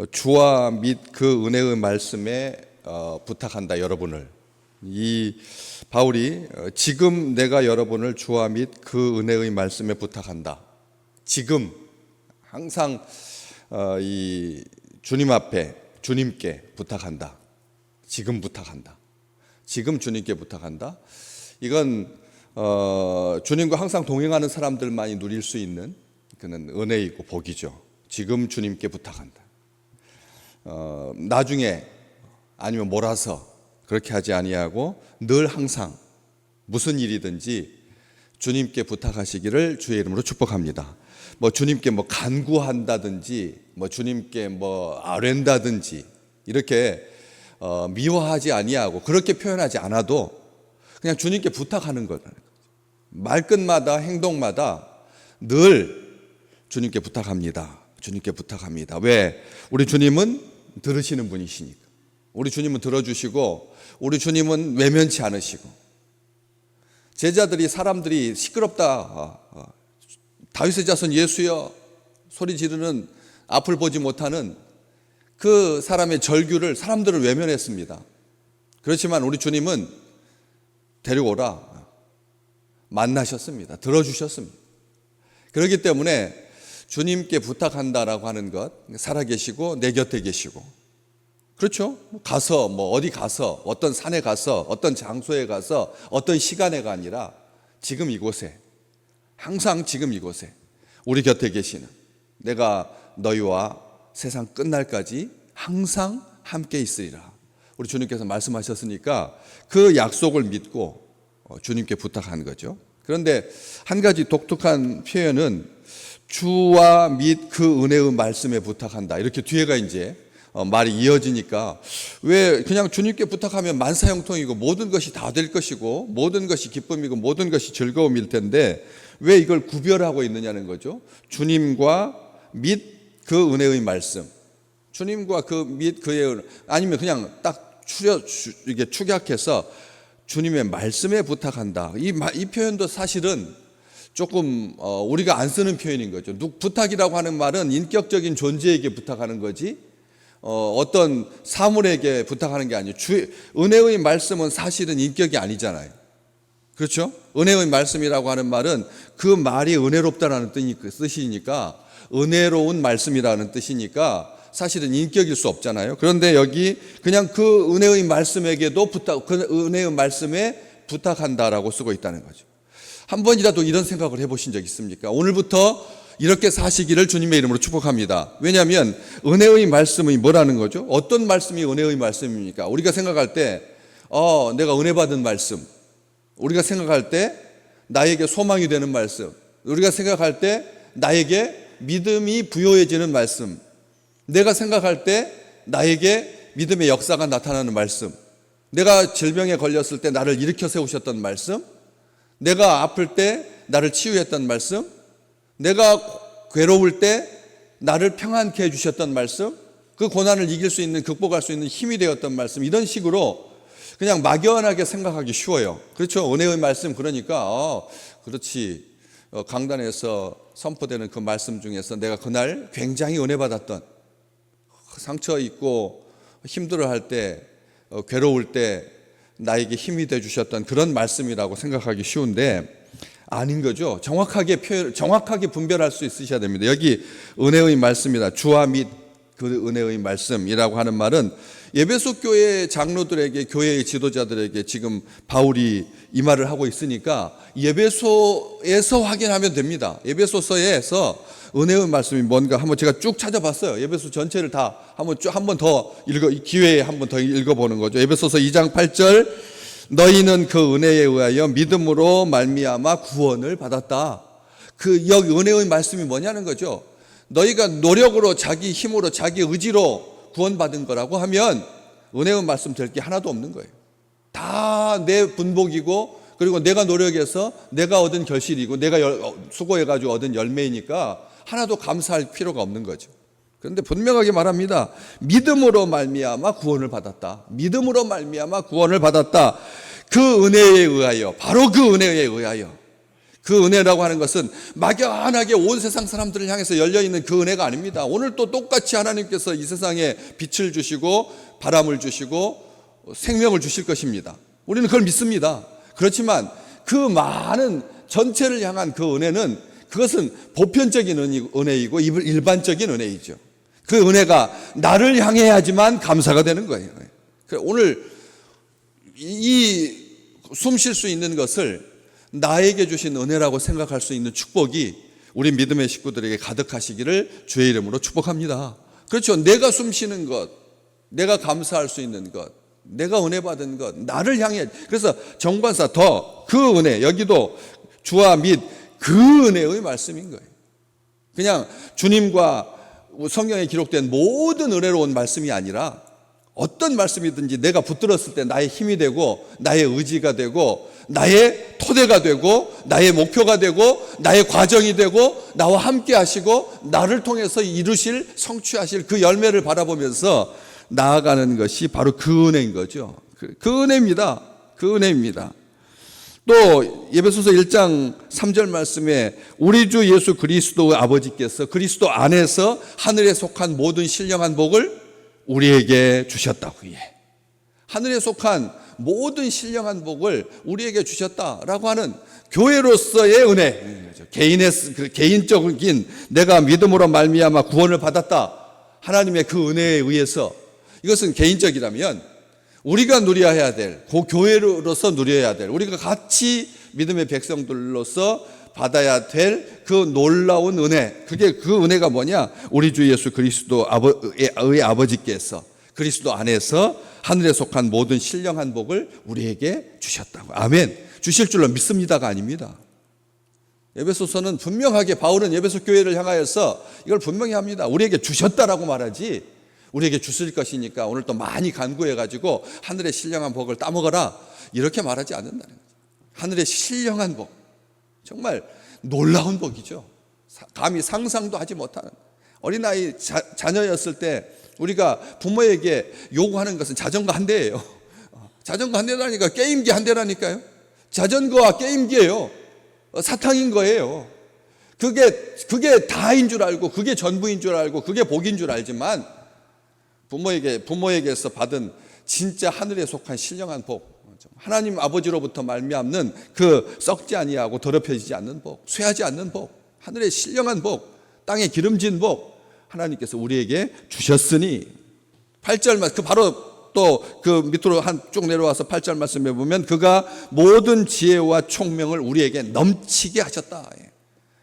주와 및 그 은혜의 말씀에 부탁한다 여러분을. 이 바울이 지금 내가 여러분을 주와 및 그 은혜의 말씀에 부탁한다. 지금 항상 이 주님 앞에 주님께 부탁한다. 지금 부탁한다. 지금 주님께 부탁한다. 이건 주님과 항상 동행하는 사람들만이 누릴 수 있는 그는 은혜이고 복이죠. 지금 주님께 부탁한다. 나중에 아니면 몰아서 그렇게 하지 아니하고 늘 항상 무슨 일이든지 주님께 부탁하시기를 주의 이름으로 축복합니다. 주님께 간구한다든지 주님께 아랜다든지 이렇게 미워하지 아니하고 그렇게 표현하지 않아도 그냥 주님께 부탁하는 거라는 거죠. 말끝마다 행동마다 늘 주님께 부탁합니다. 주님께 부탁합니다. 왜? 우리 주님은 들으시는 분이시니까. 우리 주님은 들어주시고 우리 주님은 외면치 않으시고. 제자들이 사람들이 시끄럽다, 다윗의 자손 예수여 소리 지르는 앞을 보지 못하는 그 사람의 절규를 사람들을 외면했습니다. 그렇지만 우리 주님은 데리고라 만나셨습니다. 들어주셨습니다. 그렇기 때문에 주님께 부탁한다라고 하는 것, 살아계시고 내 곁에 계시고, 그렇죠? 가서 어디 가서 어떤 산에 가서 어떤 장소에 가서 어떤 시간에가 아니라 지금 이곳에, 항상 지금 이곳에 우리 곁에 계시는, 내가 너희와 세상 끝날까지 항상 함께 있으리라 우리 주님께서 말씀하셨으니까 그 약속을 믿고 주님께 부탁한 거죠. 그런데 한 가지 독특한 표현은 주와 및 그 은혜의 말씀에 부탁한다. 이렇게 뒤에가 이제 말이 이어지니까 왜 그냥 주님께 부탁하면 만사형통이고 모든 것이 다 될 것이고 모든 것이 기쁨이고 모든 것이 즐거움일 텐데 왜 이걸 구별하고 있느냐는 거죠. 주님과 및 그 은혜의 말씀, 주님과 그 및 그의, 아니면 그냥 딱 이게 축약해서 주님의 말씀에 부탁한다. 이 표현도 사실은 조금 우리가 안 쓰는 표현인 거죠. 부탁이라고 하는 말은 인격적인 존재에게 부탁하는 거지 어떤 사물에게 부탁하는 게 아니에요. 은혜의 말씀은 사실은 인격이 아니잖아요. 그렇죠? 은혜의 말씀이라고 하는 말은 그 말이 은혜롭다라는 뜻이니까, 은혜로운 말씀이라는 뜻이니까 사실은 인격일 수 없잖아요. 그런데 여기 그냥 그 은혜의 말씀에게도 그 은혜의 말씀에 부탁한다라고 쓰고 있다는 거죠. 한 번이라도 이런 생각을 해보신 적 있습니까? 오늘부터 이렇게 사시기를 주님의 이름으로 축복합니다. 왜냐하면 은혜의 말씀이 뭐라는 거죠? 어떤 말씀이 은혜의 말씀입니까? 우리가 생각할 때 내가 은혜 받은 말씀, 우리가 생각할 때 나에게 소망이 되는 말씀, 우리가 생각할 때 나에게 믿음이 부여해지는 말씀, 내가 생각할 때 나에게 믿음의 역사가 나타나는 말씀, 내가 질병에 걸렸을 때 나를 일으켜 세우셨던 말씀, 내가 아플 때 나를 치유했던 말씀, 내가 괴로울 때 나를 평안케 해주셨던 말씀, 그 고난을 이길 수 있는, 극복할 수 있는 힘이 되었던 말씀, 이런 식으로 그냥 막연하게 생각하기 쉬워요. 그렇죠? 은혜의 말씀, 그러니까 그렇지, 강단에서 선포되는 그 말씀 중에서 내가 그날 굉장히 은혜 받았던, 상처 입고 힘들어할 때, 괴로울 때 나에게 힘이 돼 주셨던 그런 말씀이라고 생각하기 쉬운데 아닌 거죠. 정확하게 분별할 수 있으셔야 됩니다. 여기 은혜의 말씀이다. 주와 및 그 은혜의 말씀이라고 하는 말은 에베소 교회 장로들에게, 교회의 지도자들에게 지금 바울이 이 말을 하고 있으니까 에베소에서 확인하면 됩니다. 에베소서에서 은혜의 말씀이 뭔가 한번 제가 쭉 찾아봤어요. 에베소 전체를 다 한 번 더 기회에 한 번 더 읽어보는 거죠. 에베소서 2장 8절, 너희는 그 은혜에 의하여 믿음으로 말미암아 구원을 받았다. 여기 은혜의 말씀이 뭐냐는 거죠. 너희가 노력으로, 자기 힘으로, 자기 의지로 구원받은 거라고 하면 은혜의 말씀 될 게 하나도 없는 거예요. 다 내 분복이고, 그리고 내가 노력해서 내가 얻은 결실이고, 내가 수고해가지고 얻은 열매이니까 하나도 감사할 필요가 없는 거죠. 그런데 분명하게 말합니다. 믿음으로 말미암아 구원을 받았다. 믿음으로 말미암아 구원을 받았다. 그 은혜에 의하여, 바로 그 은혜에 의하여, 그 은혜라고 하는 것은 막연하게 온 세상 사람들을 향해서 열려있는 그 은혜가 아닙니다. 오늘 또 똑같이 하나님께서 이 세상에 빛을 주시고 바람을 주시고 생명을 주실 것입니다. 우리는 그걸 믿습니다. 그렇지만 그 많은 전체를 향한 그 은혜는, 그것은 보편적인 은혜이고 일반적인 은혜이죠. 그 은혜가 나를 향해야지만 감사가 되는 거예요. 오늘 이 숨 쉴 수 있는 것을 나에게 주신 은혜라고 생각할 수 있는 축복이 우리 믿음의 식구들에게 가득하시기를 주의 이름으로 축복합니다. 그렇죠. 내가 숨 쉬는 것, 내가 감사할 수 있는 것, 내가 은혜 받은 것, 나를 향해. 그래서 정관사 더 그 은혜, 여기도 주와 및 그 은혜의 말씀인 거예요. 그냥 주님과 성경에 기록된 모든 은혜로운 말씀이 아니라 어떤 말씀이든지 내가 붙들었을 때 나의 힘이 되고 나의 의지가 되고 나의 토대가 되고 나의 목표가 되고 나의 과정이 되고 나와 함께 하시고 나를 통해서 이루실, 성취하실 그 열매를 바라보면서 나아가는 것이 바로 그 은혜인 거죠. 그 은혜입니다. 그 은혜입니다. 또 에베소서 1장 3절 말씀에 우리 주 예수 그리스도의 아버지께서 그리스도 안에서 하늘에 속한 모든 신령한 복을 우리에게 주셨다고. 하늘에 속한 모든 신령한 복을 우리에게 주셨다라고 하는 교회로서의 은혜, 개인적인 내가 믿음으로 말미암아 구원을 받았다, 하나님의 그 은혜에 의해서, 이것은 개인적이라면 우리가 누려야 될, 그 교회로서 누려야 될, 우리가 같이 믿음의 백성들로서 받아야 될 그 놀라운 은혜, 그게 그 은혜가 뭐냐? 우리 주 예수 그리스도의 아버지께서 그리스도 안에서 하늘에 속한 모든 신령한 복을 우리에게 주셨다고. 아멘. 주실 줄로 믿습니다가 아닙니다. 에베소서는 분명하게, 바울은 에베소 교회를 향하여서 이걸 분명히 합니다. 우리에게 주셨다라고 말하지, 우리에게 주실 것이니까 오늘 또 많이 간구해가지고 하늘의 신령한 복을 따먹어라, 이렇게 말하지 않는다는 거죠. 하늘의 신령한 복, 정말 놀라운 복이죠. 감히 상상도 하지 못하는. 어린아이 자녀였을 때 우리가 부모에게 요구하는 것은 자전거 한 대예요. 자전거 한 대라니까, 게임기 한 대라니까요. 자전거와 게임기예요. 사탕인 거예요. 그게 다인 줄 알고, 그게 전부인 줄 알고, 그게 복인 줄 알지만 부모에게서 받은 진짜 하늘에 속한 신령한 복, 하나님 아버지로부터 말미암는 그 썩지 아니하고 더럽혀지지 않는 복, 쇠하지 않는 복, 하늘의 신령한 복, 땅에 기름진 복, 하나님께서 우리에게 주셨으니. 8절 말씀, 바로 또 그 밑으로 한 쭉 내려와서 8절 말씀에 보면 그가 모든 지혜와 총명을 우리에게 넘치게 하셨다.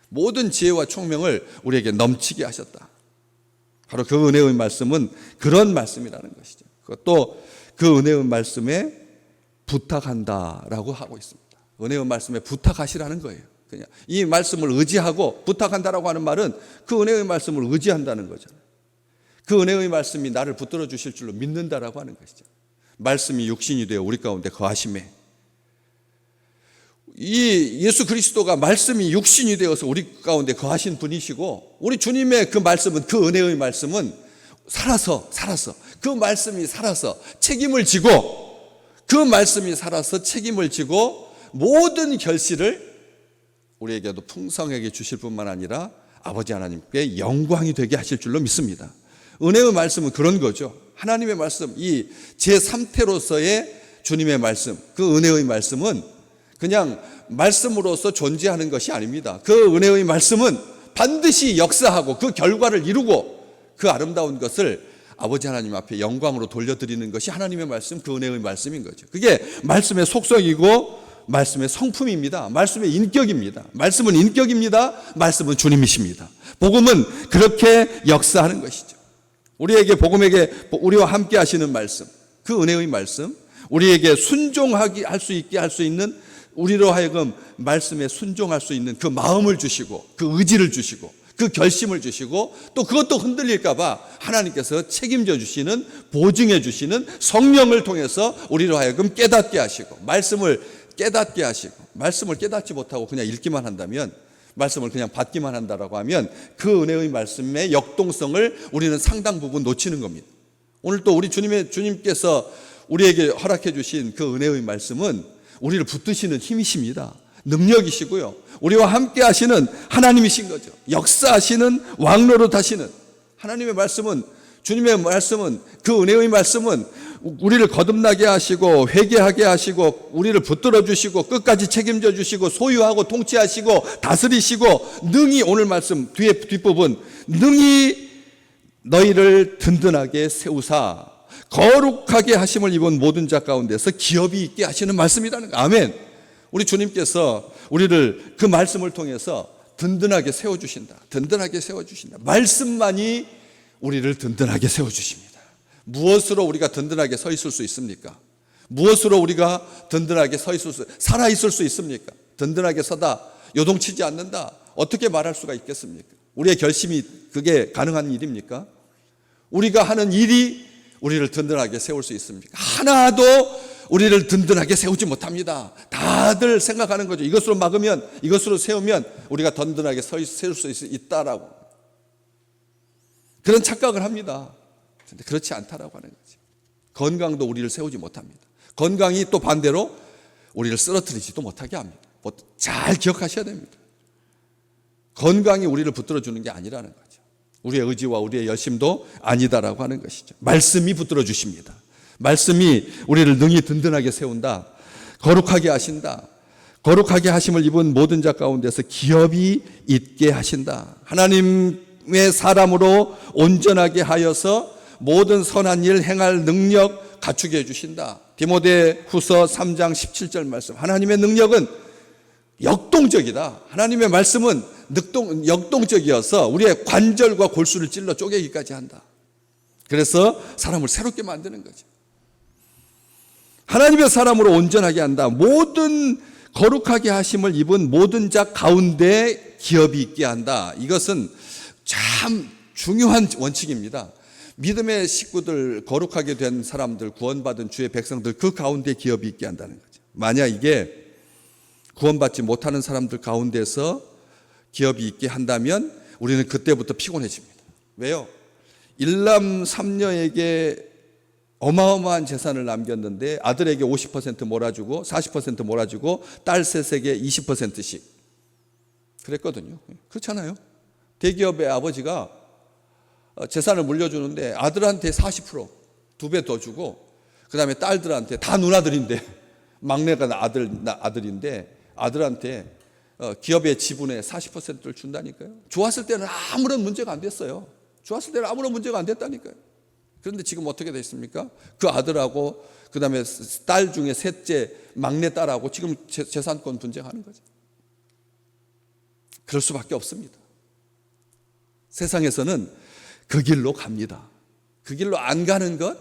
모든 지혜와 총명을 우리에게 넘치게 하셨다. 바로 그 은혜의 말씀은 그런 말씀이라는 것이죠. 그것도 그 은혜의 말씀에 부탁한다라고 하고 있습니다. 은혜의 말씀에 부탁하시라는 거예요. 그냥 이 말씀을 의지하고, 부탁한다라고 하는 말은 그 은혜의 말씀을 의지한다는 거잖아요. 그 은혜의 말씀이 나를 붙들어 주실 줄로 믿는다라고 하는 것이죠. 말씀이 육신이 되어 우리 가운데 거하심에, 이 예수 그리스도가 말씀이 육신이 되어서 우리 가운데 거하신 분이시고, 우리 주님의 그 말씀은, 그 은혜의 말씀은 살아서 그 말씀이 살아서 책임을 지고, 그 말씀이 살아서 책임을 지고 모든 결실을 우리에게도 풍성하게 주실 뿐만 아니라 아버지 하나님께 영광이 되게 하실 줄로 믿습니다. 은혜의 말씀은 그런 거죠. 하나님의 말씀, 이 제3태로서의 주님의 말씀, 그 은혜의 말씀은 그냥 말씀으로서 존재하는 것이 아닙니다. 그 은혜의 말씀은 반드시 역사하고 그 결과를 이루고 그 아름다운 것을 아버지 하나님 앞에 영광으로 돌려드리는 것이 하나님의 말씀, 그 은혜의 말씀인 거죠. 그게 말씀의 속성이고 말씀의 성품입니다. 말씀의 인격입니다. 말씀은 인격입니다. 말씀은 주님이십니다. 복음은 그렇게 역사하는 것이죠. 우리에게 복음에게 우리와 함께 하시는 말씀, 그 은혜의 말씀, 우리에게 순종하게 할 수 있게 할 수 있는, 우리로 하여금 말씀에 순종할 수 있는 그 마음을 주시고, 그 의지를 주시고, 그 결심을 주시고, 또 그것도 흔들릴까 봐 하나님께서 책임져 주시는, 보증해 주시는 성령을 통해서 우리로 하여금 깨닫게 하시고, 말씀을 깨닫게 하시고, 말씀을 깨닫지 못하고 그냥 읽기만 한다면, 말씀을 그냥 받기만 한다라고 하면 그 은혜의 말씀의 역동성을 우리는 상당 부분 놓치는 겁니다. 오늘 또 우리 주님께서 우리에게 허락해 주신 그 은혜의 말씀은 우리를 붙드시는 힘이십니다. 능력이시고요. 우리와 함께 하시는 하나님이신 거죠. 역사하시는 왕노릇 하시는 하나님의 말씀은, 주님의 말씀은, 그 은혜의 말씀은 우리를 거듭나게 하시고 회개하게 하시고 우리를 붙들어 주시고 끝까지 책임져 주시고 소유하고 통치하시고 다스리시고 능히, 오늘 말씀 뒤에 뒷부분, 능히 너희를 든든하게 세우사 거룩하게 하심을 입은 모든 자 가운데서 기업이 있게 하시는 말씀이라는 거예요. 아멘. 우리 주님께서 우리를 그 말씀을 통해서 든든하게 세워주신다. 든든하게 세워주신다. 말씀만이 우리를 든든하게 세워주십니다. 무엇으로 우리가 든든하게 서 있을 수 있습니까? 무엇으로 우리가 든든하게 살아 있을 수 있습니까? 든든하게 서다, 요동치지 않는다, 어떻게 말할 수가 있겠습니까? 우리의 결심이 그게 가능한 일입니까? 우리가 하는 일이 우리를 든든하게 세울 수 있습니까? 하나도 우리를 든든하게 세우지 못합니다. 다들 생각하는 거죠. 이것으로 막으면, 이것으로 세우면 우리가 든든하게 세울 수 있다라고. 그런 착각을 합니다. 그런데 그렇지 않다라고 하는 거죠. 건강도 우리를 세우지 못합니다. 건강이 또 반대로 우리를 쓰러뜨리지도 못하게 합니다. 잘 기억하셔야 됩니다. 건강이 우리를 붙들어주는 게 아니라는 거죠. 우리의 의지와 우리의 열심도 아니다라고 하는 것이죠. 말씀이 붙들어 주십니다. 말씀이 우리를 능히 든든하게 세운다. 거룩하게 하신다. 거룩하게 하심을 입은 모든 자 가운데서 기업이 있게 하신다. 하나님의 사람으로 온전하게 하여서 모든 선한 일 행할 능력 갖추게 해주신다. 디모데후서 3장 17절 말씀. 하나님의 능력은 역동적이다. 하나님의 말씀은 역동적이어서 우리의 관절과 골수를 찔러 쪼개기까지 한다. 그래서 사람을 새롭게 만드는 거죠. 하나님의 사람으로 온전하게 한다. 모든 거룩하게 하심을 입은 모든 자 가운데 기업이 있게 한다. 이것은 참 중요한 원칙입니다. 믿음의 식구들, 거룩하게 된 사람들, 구원받은 주의 백성들, 그 가운데 기업이 있게 한다는 거죠. 만약 이게 구원받지 못하는 사람들 가운데서 기업이 있게 한다면 우리는 그때부터 피곤해집니다. 왜요? 일남 삼녀에게 어마어마한 재산을 남겼는데 아들에게 50% 몰아주고 40% 몰아주고 딸 셋에게 20%씩 그랬거든요. 그렇잖아요. 대기업의 아버지가 재산을 물려주는데 아들한테 40%, 2배 더 주고 그 다음에 딸들한테, 다 누나들인데 막내가 아들인데 아들한테 기업의 지분의 40%를 준다니까요. 좋았을 때는 아무런 문제가 안 됐어요. 좋았을 때는 아무런 문제가 안 됐다니까요. 그런데 지금 어떻게 됐습니까? 그 아들하고 그 다음에 딸 중에 셋째 막내 딸하고 지금 재산권 분쟁하는 거죠. 그럴 수밖에 없습니다. 세상에서는 그 길로 갑니다. 그 길로 안 가는 것,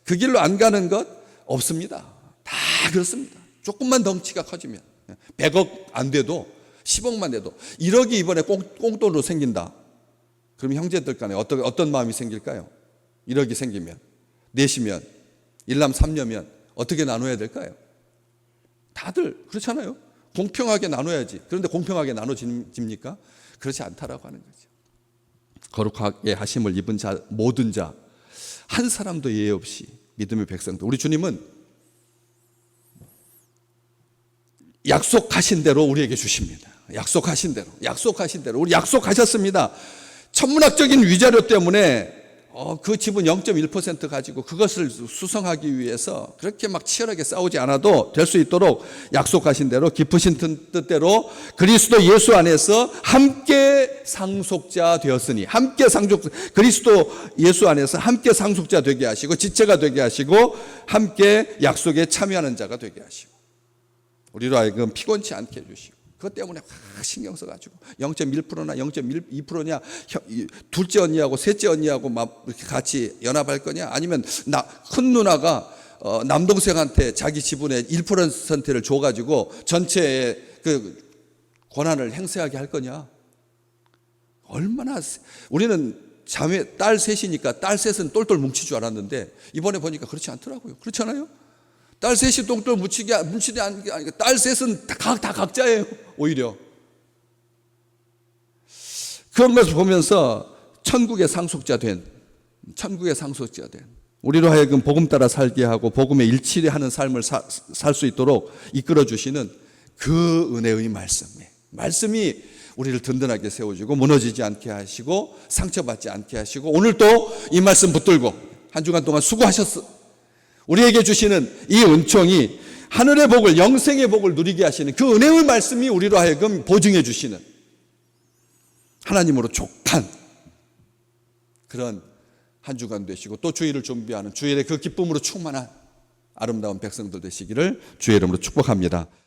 그 길로 안 가는 것 없습니다. 다 그렇습니다. 조금만 덩치가 커지면 100억 안 돼도 10억만 돼도 1억이 이번에 꽁돈으로 생긴다. 그럼 형제들 간에 어떤 마음이 생길까요? 1억이 생기면, 넷이면, 일남 삼녀면 어떻게 나눠야 될까요? 다들 그렇잖아요. 공평하게 나눠야지. 그런데 공평하게 나눠집니까? 그렇지 않다라고 하는 거죠. 거룩하게 하심을 입은 자, 모든 자, 한 사람도 예외 없이 믿음의 백성들. 우리 주님은 약속하신 대로 우리에게 주십니다. 약속하신 대로 우리 약속하셨습니다. 천문학적인 위자료 때문에 그 지분 0.1% 가지고 그것을 수성하기 위해서 그렇게 막 치열하게 싸우지 않아도 될 수 있도록 약속하신 대로 기쁘신 뜻대로 그리스도 예수 안에서 함께 상속자 되었으니, 그리스도 예수 안에서 함께 상속자 되게 하시고 지체가 되게 하시고 함께 약속에 참여하는 자가 되게 하시고 우리로 하여금 피곤치 않게 해주시고 그것 때문에 막 신경 써가지고 0.1%나 0.2%냐 둘째 언니하고 셋째 언니하고 막 이렇게 같이 연합할 거냐, 아니면 큰 누나가 남동생한테 자기 지분의 1%를 줘가지고 전체의 그 권한을 행사하게 할 거냐. 얼마나 우리는 딸 셋이니까 딸 셋은 똘똘 뭉칠 줄 알았는데 이번에 보니까 그렇지 않더라고요. 그렇잖아요. 딸 셋이 똘똘 뭉치지 않으니까 딸 셋은 다 각자예요. 오히려 그런 것을 보면서 천국의 상속자 된 우리로 하여금 복음 따라 살게 하고 복음에 일치하는 삶을 살 수 있도록 이끌어 주시는 그 은혜의 말씀이 우리를 든든하게 세워주고 무너지지 않게 하시고 상처받지 않게 하시고 오늘 또 이 말씀 붙들고 한 주간 동안 수고하셨어. 우리에게 주시는 이 은총이 하늘의 복을, 영생의 복을 누리게 하시는 그 은혜의 말씀이 우리로 하여금 보증해 주시는 하나님으로 족한 그런 한 주간 되시고 또 주일을 준비하는 주일의 그 기쁨으로 충만한 아름다운 백성들 되시기를 주의 이름으로 축복합니다.